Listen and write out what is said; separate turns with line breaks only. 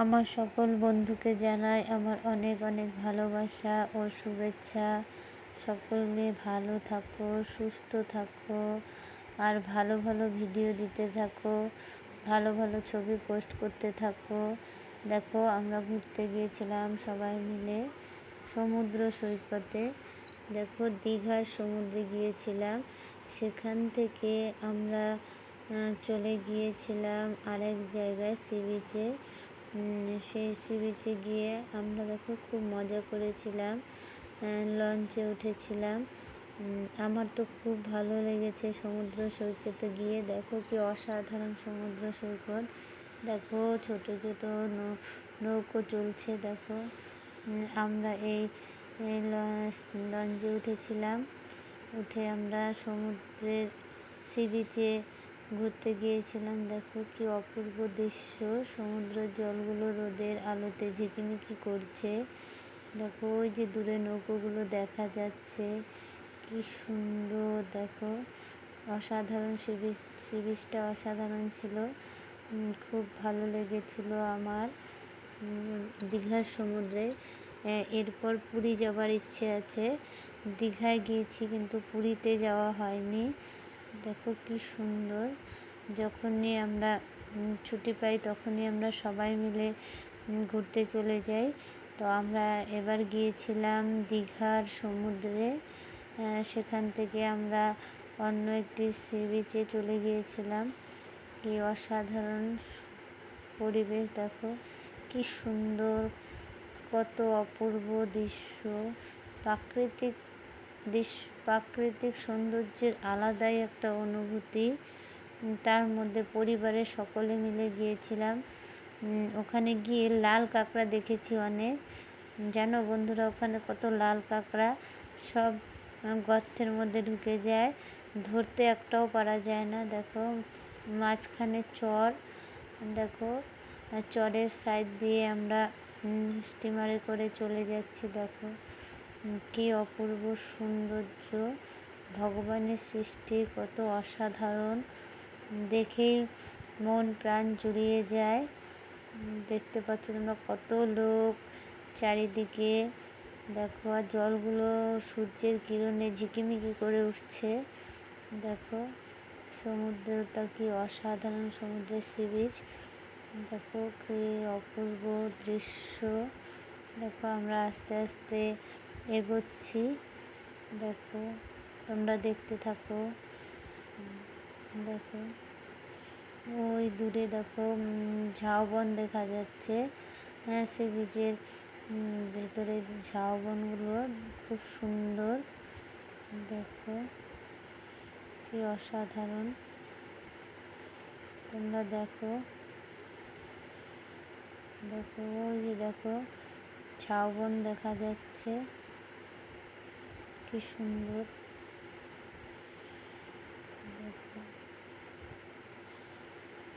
আমার সকল বন্ধুকে জানাই আমার অনেক অনেক ভালোবাসা ও শুভেচ্ছা। সকলে ভালো থাকো, সুস্থ থাকো, আর ভালো ভালো ভিডিও দিতে থাকো, ভালো ভালো ছবি পোস্ট করতে থাকো। দেখো আমরা ঘুরতে গিয়েছিলাম সবাই মিলে সমুদ্র সৈকতে। দেখো দীঘার সমুদ্রে গিয়েছিলাম, সেখান থেকে আমরা চলে গিয়েছিলাম আরেক জায়গায় সি বিচে। সেই সি বিচে গিয়ে আমরা দেখো খুব মজা করেছিলাম, লঞ্চে উঠেছিলাম। আমার তো খুব ভালো লেগেছে সমুদ্র সৈকতে গিয়ে। দেখো কি অসাধারণ সমুদ্র সৈকত। দেখো ছোট ছোট নৌকো চলছে। দেখো আমরা এই লঞ্চে উঠেছিলাম, উঠে আমরা সমুদ্রের সি বিচে ঘুরতে গিয়েছিলাম। দেখো কি অপূর্ব দৃশ্য, সমুদ্রের জলগুলো রোদের আলোতে ঝিকিমিকি করছে। দেখো ওই যে দূরে নৌকোগুলো দেখা যাচ্ছে, কি সুন্দর। দেখো অসাধারণ সি বিচটা অসাধারণ ছিল, খুব ভালো লেগেছিল আমার দীঘার সমুদ্রে। এরপর পুরী যাবার ইচ্ছে আছে। দীঘায় গিয়েছি কিন্তু পুরীতে যাওয়া হয়নি। দেখো কি সুন্দর। যখনই আমরা ছুটি পাই তখনই আমরা সবাই মিলে ঘুরতে চলে যাই। তো আমরা এবার গিয়েছিলাম দীঘার সমুদ্রে। সেখান থেকে আমরা অন্য একটি সি বিচে চলে গিয়েছিলাম। কি অসাধারণ পরিবেশ। দেখো কি সুন্দর, কত অপূর্ব দৃশ্য। প্রাকৃতিক সৌন্দর্যের আলাদাই একটা অনুভূতি। তার মধ্যে পরিবারের সকলে মিলে গিয়েছিলাম। ওখানে গিয়ে লাল কাঁকড়া দেখেছি অনেক। জানো বন্ধুরা, ওখানে কত লাল কাঁকড়া, সব গর্তের মধ্যে ঢুকে যায়, ধরতে একটাও পারা যায় না। দেখো মাঝখানে চর, দেখো চরের সাইড দিয়ে আমরা স্টিমারে করে চলে যাচ্ছি। দেখো কি অপূর্ব সৌন্দর্য, ভগবানের সৃষ্টি কত অসাধারণ, দেখেই মন প্রাণ জুড়িয়ে যায়। দেখতে পাচ্ছ তোমরা কত লোক চারিদিকে। দেখো আর জলগুলো সূর্যের কিরণে ঝিকিমিকি করে উঠছে। দেখো সমুদ্রটা কি অসাধারণ, সমুদ্রের সি বিচ। দেখো কি অপূর্ব দৃশ্য। দেখো আমরা আস্তে আস্তে এগোচ্ছি। দেখো তোমরা দেখতে থাকো। দেখো ওই দূরে দেখো ঝাউবন দেখা যাচ্ছে। সি বিচের ভেতরে ঝাউবনগুলো খুব সুন্দর। দেখো কি অসাধারণ, তোমরা দেখো। দেখো ওই যে দেখো ঝাউবন দেখা যাচ্ছে, কি সুন্দর।